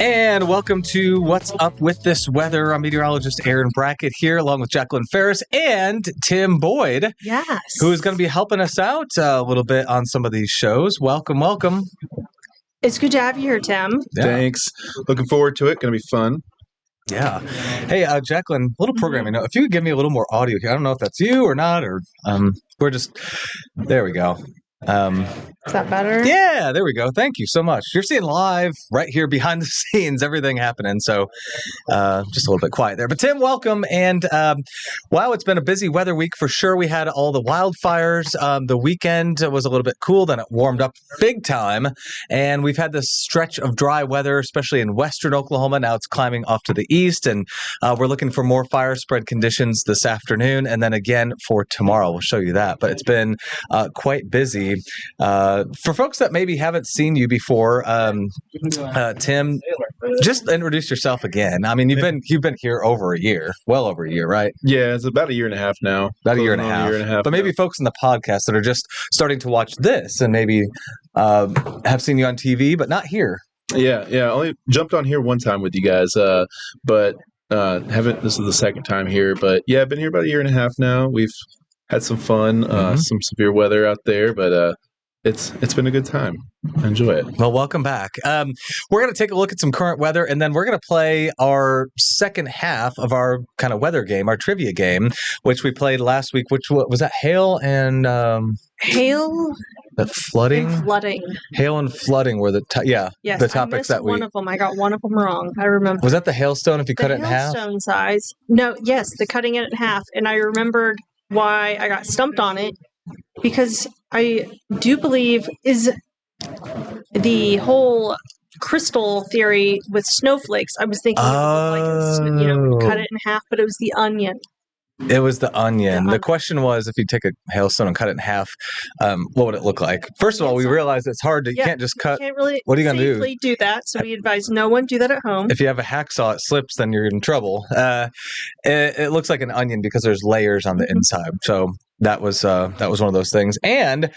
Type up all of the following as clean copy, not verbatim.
And welcome to What's Up With This Weather. I'm meteorologist Aaron Brackett here, along with Jacqueline Ferris and Tim Boyd. Yes. Who is going to be helping us out a little bit on some of these shows. Welcome. It's good to have you here, Tim. Yeah. Thanks. Looking forward to it. Going to be fun. Yeah. Hey, Jacqueline, a little programming. If you could give me a little more audio here. I don't know if that's you or not, or we're just, there we go. Is that better? Yeah, there we go. Thank you so much. You're seeing live right here behind the scenes, everything happening. So just a little bit quiet there. But Tim, welcome. And wow, it's been a busy weather week for sure. We had all the wildfires. The weekend was a little bit cool. Then it warmed up big time. And we've had this stretch of dry weather, especially in western Oklahoma. Now it's climbing off to the east. And we're looking for more fire spread conditions this afternoon. And then again for tomorrow. We'll show you that. But it's been quite busy. For folks that maybe haven't seen you before, Tim, just introduce yourself again. I mean, you've been here over a year, well over a year, right? Yeah, it's about a year and a half now. About a year and a half. But maybe folks in the podcast that are just starting to watch this and maybe have seen you on TV, but not here. Yeah. Only jumped on here one time with you guys, but haven't. This is the second time here, but yeah, I've been here about a year and a half now. We've had some fun, some severe weather out there, but it's been a good time. Enjoy it. Well, welcome back. We're going to take a look at some current weather, and then we're going to play our second half of our kind of weather game, our trivia game, which we played last week. Which was that? Hail and hail. The flooding. And flooding. Hail and flooding were the yes, the topics that we. One of them. I got one of them wrong. I remember. Was that the hailstone? If you cut it in half. Hailstone size. No. Yes, the cutting it in half, and I remembered why I got stumped on it, because I do believe is the whole crystal theory with snowflakes. I was thinking it would look like cut it in half, but it was the onion. It was the onion. The question was, if you take a hailstone and cut it in half, what would it look like? First of all, we realized it's hard to, you can't just cut. You can't really what are you going to do? Do that. So we advise no one do that at home. If you have a hacksaw, it slips, then you're in trouble. It looks like an onion because there's layers on the inside. So that was one of those things. And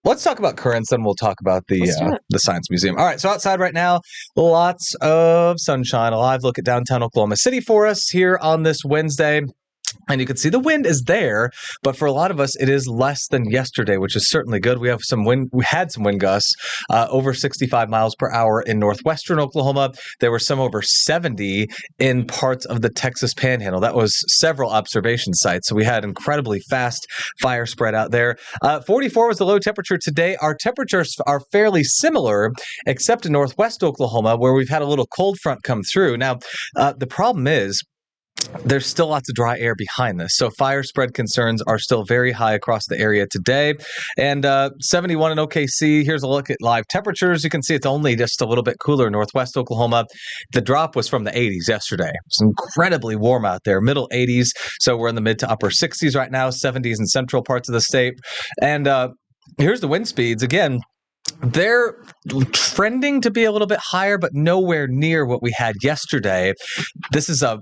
let's talk about currents, then we'll talk about the Science Museum. All right, so outside right now, lots of sunshine. A live look at downtown Oklahoma City for us here on this Wednesday. And you can see the wind is there, but for a lot of us, it is less than yesterday, which is certainly good. We have some wind. We had some wind gusts over 65 miles per hour in northwestern Oklahoma. There were some over 70 in parts of the Texas Panhandle. That was several observation sites. So we had incredibly fast fire spread out there. 44 was the low temperature today. Our temperatures are fairly similar, except in northwest Oklahoma, where we've had a little cold front come through. Now, the problem is, there's still lots of dry air behind this. So fire spread concerns are still very high across the area today. And 71 in OKC. Here's a look at live temperatures. You can see it's only just a little bit cooler in northwest Oklahoma. The drop was from the 80s yesterday. It's incredibly warm out there, middle 80s. So we're in the mid to upper 60s right now, 70s in central parts of the state. And here's the wind speeds. Again, they're trending to be a little bit higher, but nowhere near what we had yesterday. This is a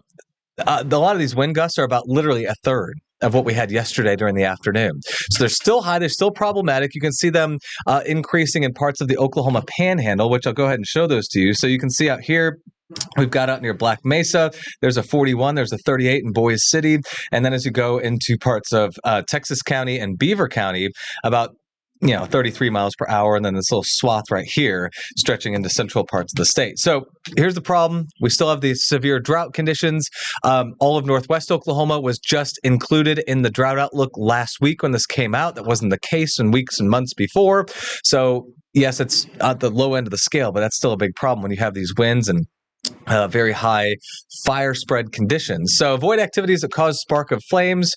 lot of these wind gusts are about literally a third of what we had yesterday during the afternoon. So they're still high. They're still problematic. You can see them increasing in parts of the Oklahoma Panhandle, which I'll go ahead and show those to you. So you can see out here, we've got out near Black Mesa, there's a 41, there's a 38 in Boise City. And then as you go into parts of Texas County and Beaver County, about 33 miles per hour, and then this little swath right here stretching into central parts of the state. So here's the problem. We still have these severe drought conditions. All of northwest Oklahoma was just included in the drought outlook last week when this came out. That wasn't the case in weeks and months before. So yes, it's at the low end of the scale, but that's still a big problem when you have these winds and very high fire spread conditions. So avoid activities that cause spark of flames.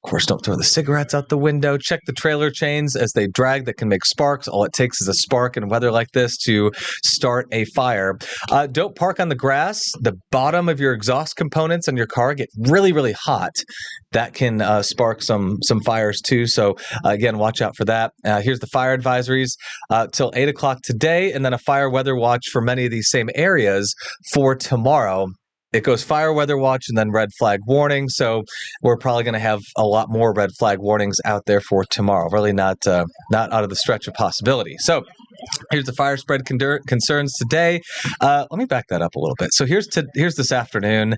Of course, don't throw the cigarettes out the window. Check the trailer chains as they drag that can make sparks. All it takes is a spark in weather like this to start a fire. Don't park on the grass. The bottom of your exhaust components on your car get really, really hot. That can spark some fires too. So again, watch out for that. Here's the fire advisories till 8 o'clock today, and then a fire weather watch for many of these same areas for tomorrow. It goes fire weather watch and then red flag warning. So we're probably going to have a lot more red flag warnings out there for tomorrow. Really not out of the stretch of possibility. So Here's the fire spread concerns today. Let me back that up a little bit. So here's this afternoon.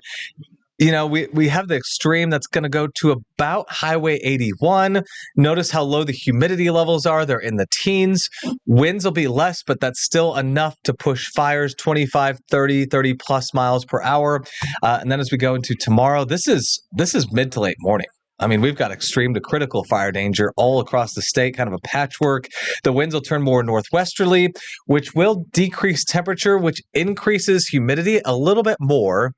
You know, we have the extreme that's going to go to about Highway 81. Notice how low the humidity levels are. They're in the teens. Winds will be less, but that's still enough to push fires 25, 30 plus miles per hour. And then as we go into tomorrow, this is mid to late morning. I mean, we've got extreme to critical fire danger all across the state, kind of a patchwork. The winds will turn more northwesterly, which will decrease temperature, which increases humidity a little bit more.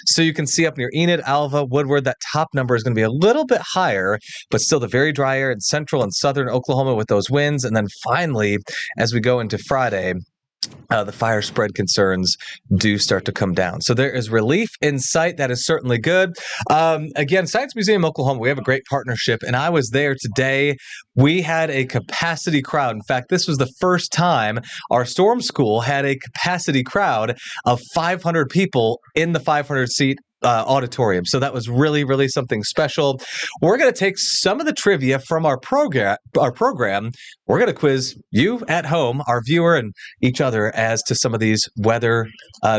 So you can see up near Enid, Alva, Woodward, that top number is going to be a little bit higher, but still the very dry air in central and southern Oklahoma with those winds. And then finally, as we go into Friday, the fire spread concerns do start to come down. So there is relief in sight. That is certainly good. Again, Science Museum Oklahoma, we have a great partnership, and I was there today. We had a capacity crowd. In fact, this was the first time our storm school had a capacity crowd of 500 people in the 500-seat auditorium. So that was really, really something special. We're going to take some of the trivia from our program. We're going to quiz you at home, our viewer, and each other as to some of these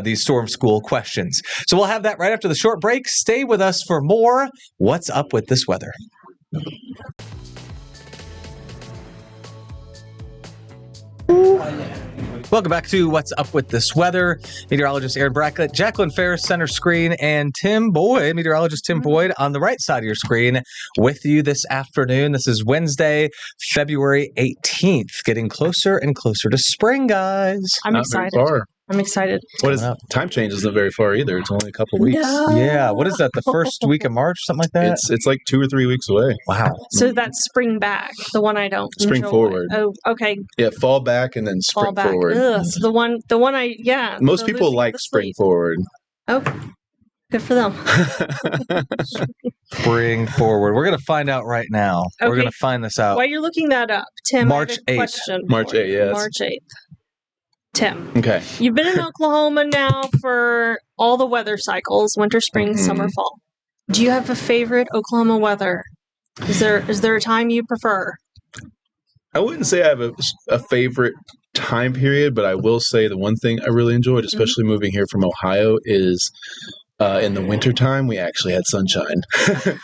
these storm school questions. So we'll have that right after the short break. Stay with us for more What's Up with This Weather. Welcome back to What's Up with This Weather. Meteorologist Aaron Brackett, Jacqueline Ferris, center screen, and Tim Boyd, meteorologist Tim Boyd, on the right side of your screen with you this afternoon. This is Wednesday, February 18th, getting closer and closer to spring, guys. I'm excited. I'm excited. What is time change isn't very far either. It's only a couple weeks. No. Yeah, what is that? The first week of March, something like that? It's like 2 or 3 weeks away. Wow. So that's spring back, the one I don't Spring enjoy. forward. Oh, okay. Yeah, fall back and then spring Fall back. forward. Ugh, so the one Most the people losing like the spring sleep. forward. Oh, good for them. Spring forward. We're going to find out right now. We're Okay. going to find this out. While you're looking that up, Tim, March I have a 8th. question. March for you. 8th, yes. March 8th. Tim, Okay. you've been in Oklahoma now for all the weather cycles, winter, spring, summer, fall. Do you have a favorite Oklahoma weather? Is there a time you prefer? I wouldn't say I have a favorite time period, but I will say the one thing I really enjoyed, especially moving here from Ohio, is in the wintertime, we actually had sunshine.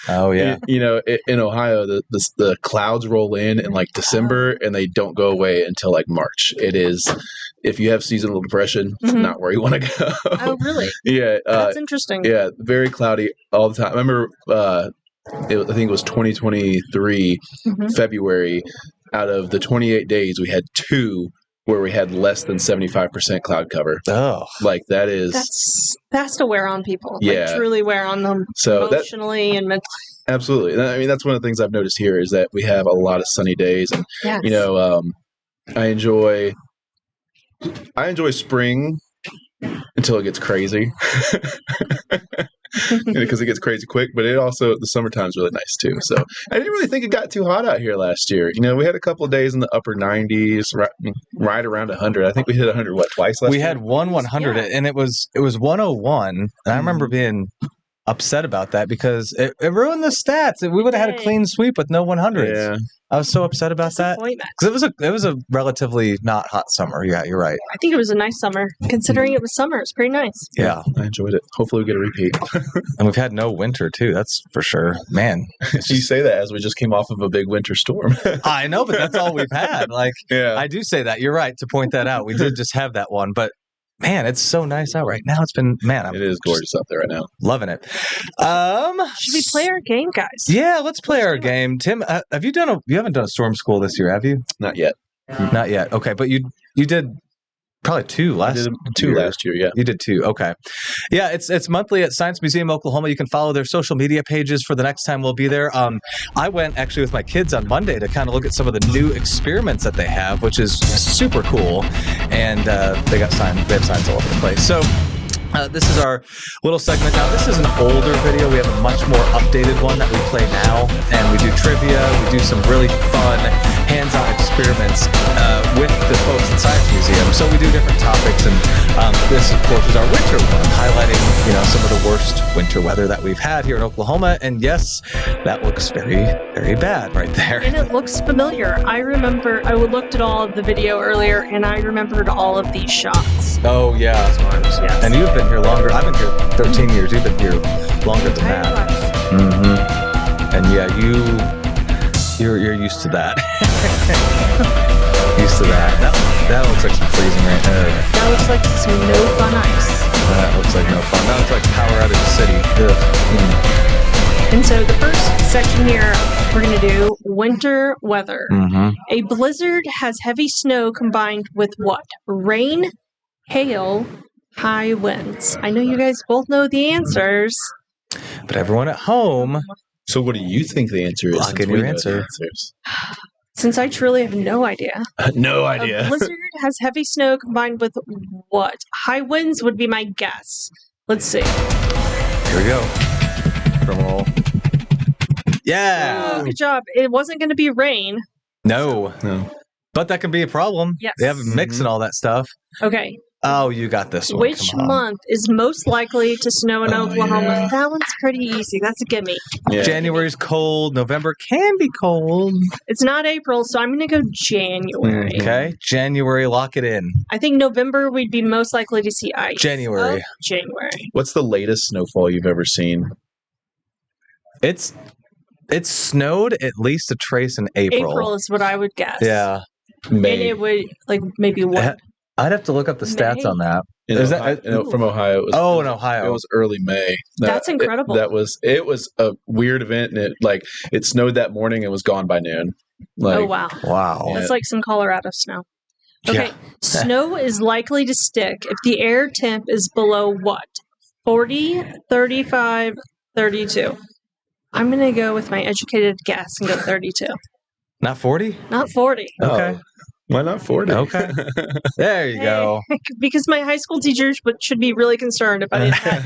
Oh, yeah. You know, in Ohio, the clouds roll in like December, and they don't go away until like March. It is, if you have seasonal depression, not where you want to go. Oh, really? Yeah. That's interesting. Yeah, very cloudy all the time. I remember, I think it was 2023, February. Out of the 28 days, we had 2 where we had less than 75% cloud cover. Oh. Like that is That's to wear on people. Yeah. Like, truly wear on them so that emotionally and mentally. absolutely. I mean, that's one of the things I've noticed here is that we have a lot of sunny days, and Yes. you know, I enjoy spring until it gets crazy. Because it gets crazy quick, but it also, the summertime's really nice too. So I didn't really think it got too hot out here last year. You know, we had a couple of days in the upper 90s, right around 100. I think we hit 100 twice last year. We had 100, and it was 101, and I remember being upset about that because it ruined the stats. We would have had a clean sweep with no 100s. Yeah. I was so upset about that Disappointment. because it was a relatively not hot summer. Yeah, you're right. I think it was a nice summer. Considering it was summer, it's pretty nice. Yeah, I enjoyed it. Hopefully we get a repeat. and we've had no winter too. That's for sure, man. You say that as we just came off of a big winter storm. I know, but that's all we've had. Like, Yeah. I do say that. You're right to point that out. We did just have that one, but man, it's so nice out right now. It's been, man, It is gorgeous out there right now. loving it. Should we play our game, guys? Yeah, let's play our game. Tim, have you you haven't done a storm school this year, have you? Not yet. Not yet. Okay, but you did probably 2 I last did 2 year. last year, yeah. You did 2. Okay. Yeah, it's monthly at Science Museum Oklahoma. You can follow their social media pages for the next time we'll be there. I went actually with my kids on Monday to kind of look at some of the new experiments that they have, which is super cool. And they have signs all over the place. So this is our little segment. Now, this is an older video. We have a much more updated one that we play now. And we do trivia. We do some really fun hands-on experiments. experiments with the folks in Science Museum. So we do different topics, and this, of course, is our winter one, highlighting some of the worst winter weather that we've had here in Oklahoma. And yes, that looks very, very bad right there. And it looks familiar. I remember I looked at all of the video earlier, and I remembered all of these shots. Oh yeah, Yes. and you've been here longer. I've been here 13 years. You've been here longer than Entire that. life. Mm-hmm. And yeah, you're used to that. Used to that. That looks like some freezing rain. That looks like some no fun ice. That looks like no fun. That looks like power outage city. And so the first section here, we're going to do winter weather. Mm-hmm. A blizzard has heavy snow combined with what? Rain, hail, high winds. I know you guys both know the answers. But everyone at home, So what do you think the answer is? Lock since in we your know the answer. answers? Since I truly have no idea. No A idea. blizzard has heavy snow combined with what? High winds would be my guess. Let's see. here we go. Drum roll. Oh, Yeah. good job. It wasn't going to be rain. No, No. but that can be a problem. Yes. They have a mix and all that stuff. Okay. Oh, you got this one. Which Come on. month is most likely to snow in Oh, Oklahoma? yeah. That one's pretty easy. That's a gimme. Yeah. January's cold. November can be cold. It's not April, so I'm going to go January. Okay. January, lock it in. I think November we'd be most likely to see ice. January. Oh, January. What's the latest snowfall you've ever seen? It's snowed at least a trace in April. April is what I would guess. Yeah. And May. it would, like, maybe what? I'd have to look up the stats May. on that. In Is that- Ohio- from Ohio. It was, Oh, in Ohio. It was early May. That's incredible. It was a weird event, and it snowed that morning and was gone by noon. Like, Oh, wow. Wow. Yeah. That's like some Colorado snow. Okay. Yeah. Snow is likely to stick if the air temp is below what? 40, 35, 32. I'm going to go with my educated guess and go 32. Not 40? Not 40. Okay. Oh, why not 40? Okay. There you go. Because my high school teachers should be really concerned if I didn't have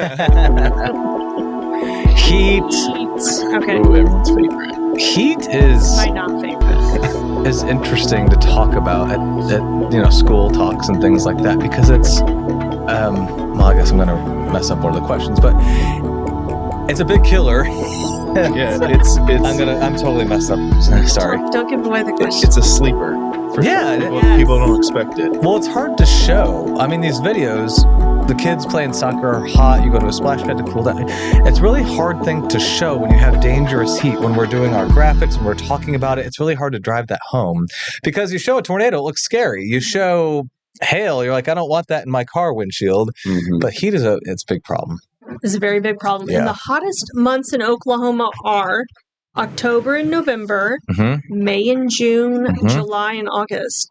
Heat. heat. Okay. Ooh, everyone's favorite. Heat is My not favorite. is interesting to talk about at school talks and things like that because it's well, I guess I'm gonna mess up one of the questions, but it's a big killer. Yeah, it's I'm totally messed up. Sorry. Don't give away the question. it's a sleeper. For Yeah, sure. Yes. People don't expect it. Well, it's hard to show. I mean, these videos, the kids playing soccer are hot. You go to a splash pad to cool down. It's a really hard thing to show when you have dangerous heat. When we're doing our graphics, when we're talking about it, it's really hard to drive that home because you show a tornado, it looks scary. You show hail, you're like, I don't want that in my car windshield. But heat it's a big problem. It's a very big problem. Yeah. And the hottest months in Oklahoma are October and November, hmm May and June, Mhm. July and August.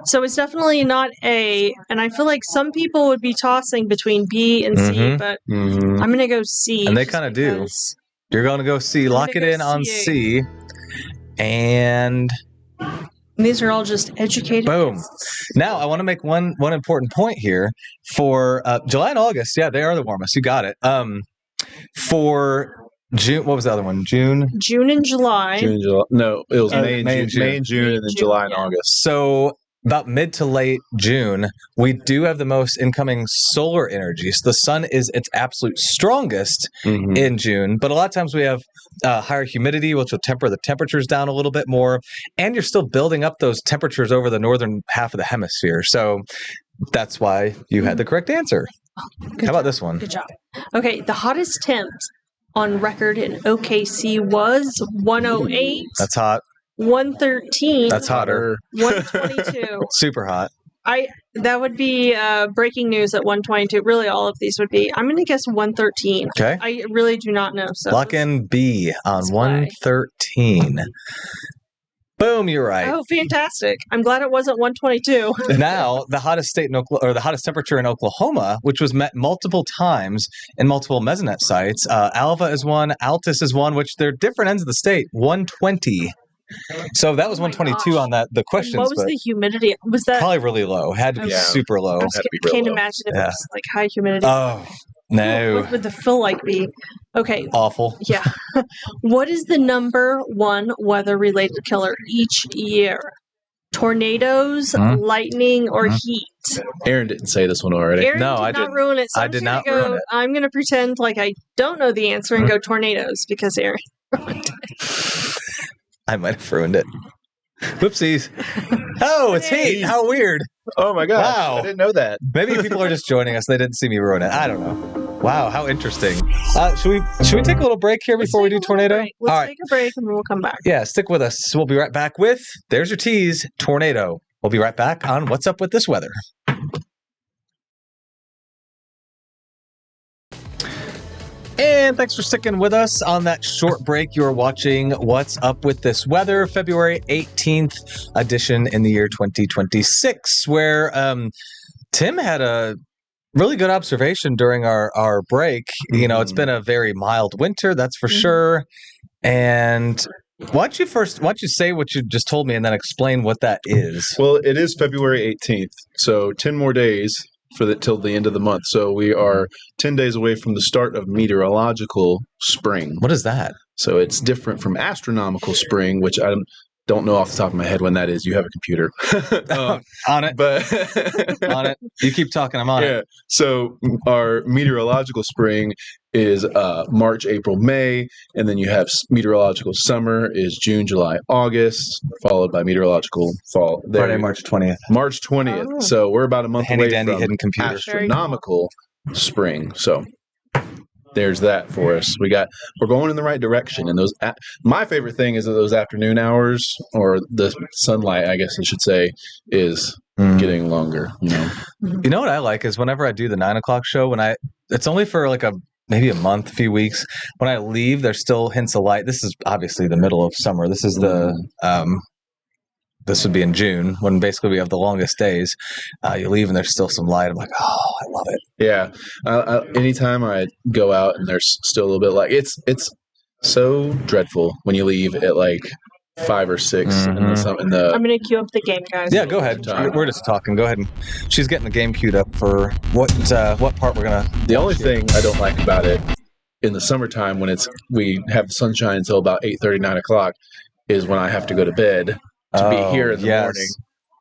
So it's definitely not A. And I feel like some people would be tossing between B and C, Mhm. but Mhm. I'm going to go C. And they just kinda do. because- You're going to go C. Lock it gonna go in on C. C. And And these are all just educated. Boom. guesses. now I want to make one important point here for July and August. Yeah, they are the warmest. You got it. For June, what was the other one? June. June and July. June, July. No, it was And- May and June. May and June, and then June, July and yeah. August. So about mid to late June, we do have the most incoming solar energy. So the sun is its absolute strongest Mhm. in June, but a lot of times we have higher humidity, which will temper the temperatures down a little bit more. And you're still building up those temperatures over the northern half of the hemisphere. So that's why you had the correct answer. Good How about job. this one? Good job. Okay, the hottest temp on record in OKC was 108, That's hot. 113, That's hotter. 122. Super hot. That would be breaking news at 122. Really, all of these would be. I'm going to guess 113. Okay. I really do not know. So Lock in B on That's why. 113. Boom, you're right. Oh, fantastic! I'm glad it wasn't 122. Now, the hottest state in Oklahoma, or the hottest temperature in Oklahoma, which was met multiple times in multiple mesonet sites. Alva is one, Altus is one, which they're different ends of the state. 120. So that was Oh my 122 gosh. on the questions, What was but the humidity? Was that? probably really low. Had to be Yeah. super low. I Had to be real can't low. imagine if Yeah. it was like high humidity. Oh no, What would the fill like be? Okay, awful. yeah. What is the number one weather related killer each year? tornadoes, Hmm? lightning, or Hmm? heat. Aaron didn't say this one already. Aaron No, did I not didn't. ruin it. So I I'm did just not gonna ruin go. it. I'm going to pretend like I don't know the answer and go tornadoes because Aaron. I might have ruined it. Whoopsies. Oh, it's heat. How weird. Oh my gosh. Wow. I didn't know that. Maybe people are just joining us. They didn't see me ruin it. I don't know. Wow, how interesting. Should we take a little break here before we do tornado? Let's All right. take a break and we'll come back. Yeah, stick with us. We'll be right back with There's Your Tease, Tornado. We'll be right back on What's Up With This Weather. And thanks for sticking with us on that short break. You're watching What's Up With This Weather, February 18th edition in the year 2026, where Tim had a really good observation during our break. You know, it's been a very mild winter, that's for sure. And why don't you say what you just told me and then explain what that is? Well, it is February 18th, so 10 more days till the end of the month. So we are 10 days away from the start of meteorological spring. What is that? So it's different from astronomical spring, which I don't know off the top of my head when that is. You have a computer. On it. But On it. You keep talking, I'm on yeah. it. So our meteorological spring is March, April, May, and then you have meteorological summer is June, July, August, followed by meteorological fall. Friday, March 20th. March 20th. Oh. So we're about a month Handy away dandy from hidden computer. astronomical spring. So there's that for us. We're going in the right direction. And my favorite thing is that those afternoon hours, or the sunlight, I guess I should say, is getting longer. You know. You know what I like is whenever I do the 9 o'clock show, it's only for like maybe a month, few weeks. When I leave, there's still hints of light. This is obviously the middle of summer. This is this would be in June when basically we have the longest days. You leave and there's still some light. I'm like, oh, I love it. Yeah. Anytime I go out and there's still a little bit of light, it's so dreadful when you leave at like 5 or 6 in the I'm going to queue up the game, guys. Yeah, go ahead. We're just talking. Go ahead. She's getting the game queued up for what part we're going to. The only thing I don't like about it in the summertime when we have the sunshine until about 8:30, 9 o'clock is when I have to go to bed to be here in the morning.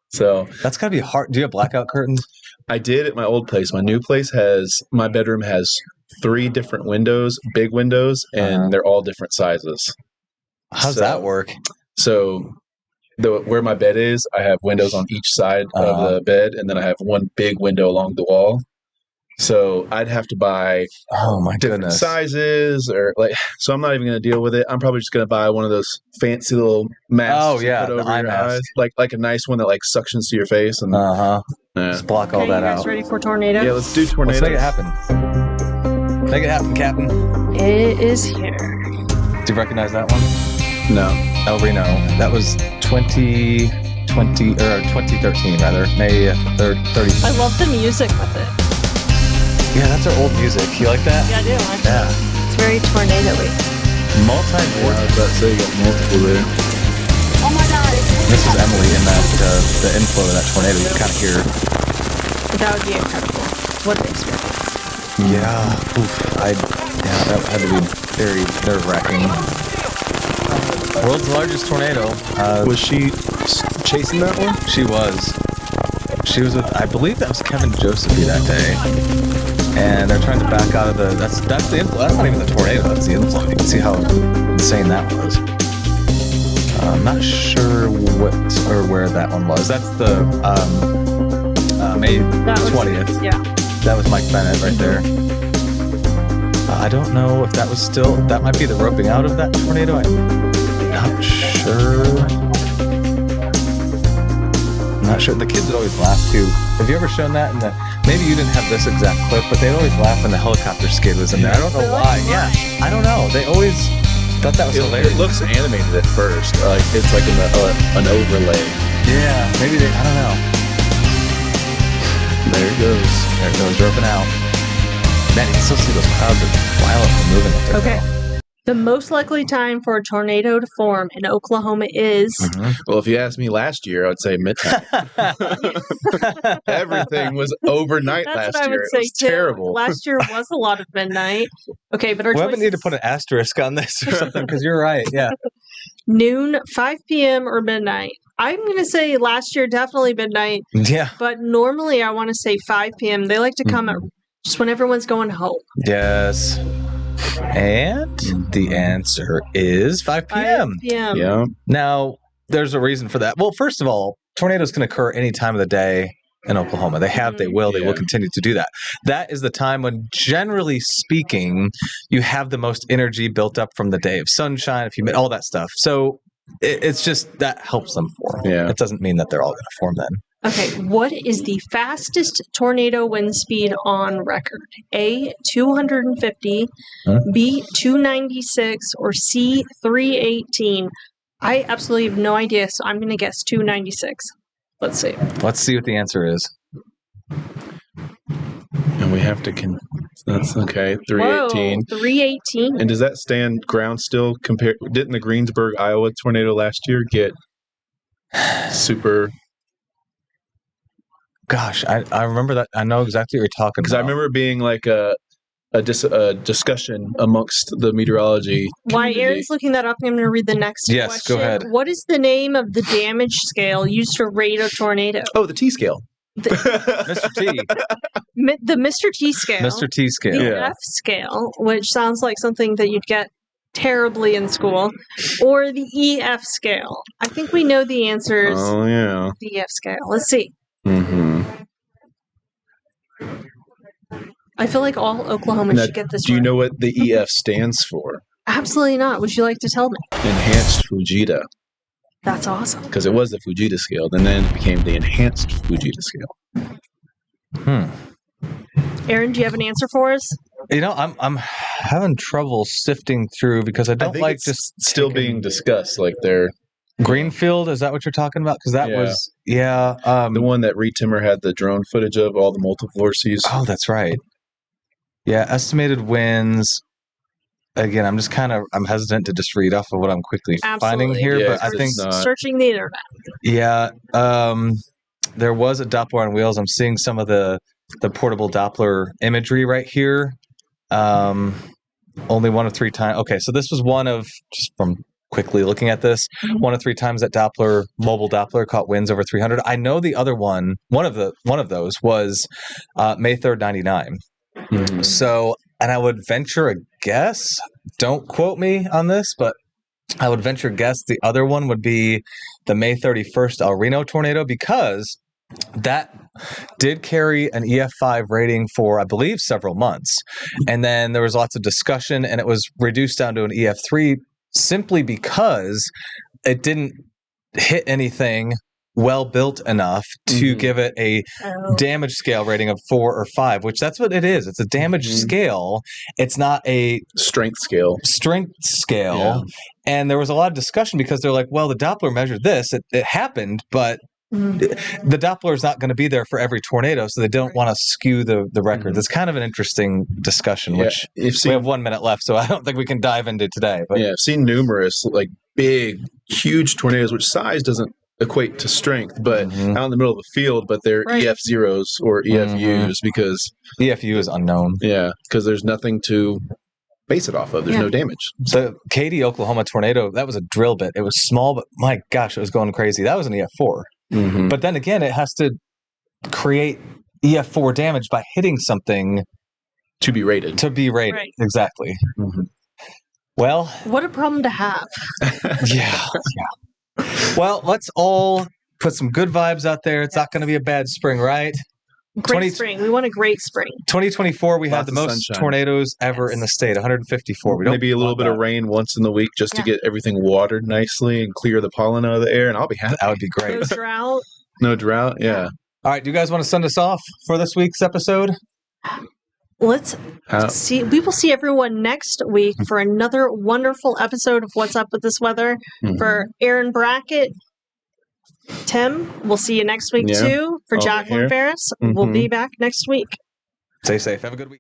So that's got to be hard. Do you have blackout curtains? I did at my old place. My new place my bedroom has 3 different windows, big windows, and they're all different sizes. How's that work? So where my bed is, I have windows on each side of the bed, and then I have one big window along the wall. So I'd have to buy different sizes, or so I'm not even going to deal with it. I'm probably just going to buy one of those fancy little masks. Put over the eye your mask. eyes, like a nice one that suctions to your face and just block all Okay, that you guys out. ready for tornado? Yeah, let's do tornado. Let's make it happen. Make it happen, Captain. It is here. Do you recognize that one? No. El Reno. That was 2013 rather. May 30th. I love the music with it. Yeah, that's our old music. You like that? Yeah, I do. Actually. Yeah. It's very tornado-y. Multi-board. I was about to say you got multiple there. Oh my god. This is Emily in that the inflow of that tornado. You can kind of hear. That would be incredible. What an experience. Yeah. Oof. That had to be very nerve-wracking. World's largest tornado. Was she chasing that one? She was. She was with, I believe that was Kevin Josephine that day. And they're trying to back out of that's the inflow. That's not even the tornado, that's the inflow. You can see how insane that was. I'm not sure what or where that one was. That's the May 20th. Yeah. That was Mike Bennett right there. I don't know if that was that might be the roping out of that tornado. I'm not sure. I'm not sure. The kids would always laugh too. Have you ever shown that? Maybe you didn't have this exact clip, but they'd always laugh when the helicopter skid was in there. I don't know why. Yeah, I don't know. They always thought that was hilarious. It looks animated at first. It's like an overlay. Yeah, maybe I don't know. There it goes. There it goes, roping out. Man, you can still see those clouds are violently moving up there. Okay. The most likely time for a tornado to form in Oklahoma is... Well, if you asked me last year, I would say midnight. Everything was overnight That's last what I year. would It say was too. terrible. Last year was a lot of midnight. Okay, but our We choices... need to put an asterisk on this or something because you're right. Yeah. Noon, 5 p.m., or midnight. I'm going to say last year, definitely midnight, Yeah. but normally I want to say 5 p.m. They like to come at just when everyone's going home. Yes. And the answer is 5 p.m. 5 p.m. Yeah. Now, there's a reason for that. Well, first of all, tornadoes can occur any time of the day in Oklahoma. They have, they will Yeah. continue to do that. That is the time when, generally speaking, you have the most energy built up from the day of sunshine, if you all that stuff. So it's just that helps them form. Yeah. It doesn't mean that they're all going to form then. Okay, what is the fastest tornado wind speed on record? A, 250, B, 296, or C, 318? I absolutely have no idea, so I'm going to guess 296. Let's see. Let's see what the answer is. And we have to. That's okay. 318. Whoa, 318. And does that stand ground still? Compared? Didn't the Greensburg, Iowa tornado last year get super? Gosh, I remember that. I know exactly what you're talking about. Because I remember it being like a discussion amongst the meteorology While community. Aaron's looking that up, I'm going to read the next Yes, question. go ahead. What is the name of the damage scale used to rate a tornado? Oh, the T scale. Mr. T. The Mr. T scale. Mr. T scale. The Yeah. F scale, which sounds like something that you'd get terribly in school, or the EF scale. I think we know the answers. Oh yeah. The EF scale. Let's see. Mm-hmm. I feel like all Oklahomans Now, should get this do you right. know what the EF stands for? Absolutely not. Would you like to tell me? Enhanced Fujita, That's awesome. because it was the Fujita scale, and then it became the Enhanced Fujita scale. Aaron, do you have an answer for us? You know, I'm having trouble sifting through because I I don't think like it's just still taking- being discussed. Like they're Greenfield. Is that what you're talking about? Because that Yeah. was the one that Reed Timmer had the drone footage of all the multiple vortices. Oh, that's right. Yeah, estimated wins. Again, I'm hesitant to just read off of what I'm quickly finding Absolutely. here, Yeah, but I it's think not- Searching the internet. yeah, there was a Doppler on wheels. I'm seeing some of the portable Doppler imagery right here. Only 1 of 3 times. Okay, so this was one of, just from quickly looking at this, Mhm. 1 of 3 times that mobile Doppler caught winds over 300. I know the other one of those was May 3rd, 99. Mhm. So, and I would venture a guess, don't quote me on this, but I would venture a guess the other one would be the May 31st El Reno tornado, because that did carry an EF5 rating for, I believe, several months. And then there was lots of discussion, and it was reduced down to an EF3 simply because it didn't hit anything well built enough to Mhm. give it a Oh. damage scale rating of 4 or 5, which that's what it is. It's a damage Mhm. scale. It's not a Strength scale. strength scale. And there was a lot of discussion because they're like, well, the Doppler measured this. It happened, but Mhm. the Doppler is not going to be there for every tornado, so they don't want to skew the records. Mhm. It's kind of an interesting discussion, Yeah, which I've we seen, have 1 minute left, so I don't think we can dive into today. But I've seen numerous like big, huge tornadoes, which size doesn't equate to strength, but Mhm. out in the middle of the field, but they're Right. EF0s or EFUs because EFU is unknown. there's nothing to base it off of. There's Yeah. no damage. The Katy, Oklahoma tornado, that was a drill bit. It was small, but my gosh, it was going crazy. That was an EF4. Mm-hmm. But then again, it has to create EF4 damage by hitting something To be rated. to be rated. Right. Exactly. Mhm. Well, What a problem to have. yeah. Well, let's all put some good vibes out there. It's not going to be a bad spring, right? Great 20 spring. We want a great spring. 2024, we had Lots the of most sunshine. tornadoes ever in the state, 154. We don't Maybe a little want bit of that. rain once in the week just Yeah. to get everything watered nicely and clear the pollen out of the air, and I'll be happy. That would be great. No drought. No drought. Yeah. All right, do you guys want to send us off for this week's episode? Let's How, see. We will see everyone next week for another wonderful episode of What's Up with This Weather. Mhm. For Aaron Brackett, Tim, we'll see you next week Yeah. too. For I'll be Jacqueline here. Ferris, we'll Mhm. be back next week. Stay safe. Have a good week.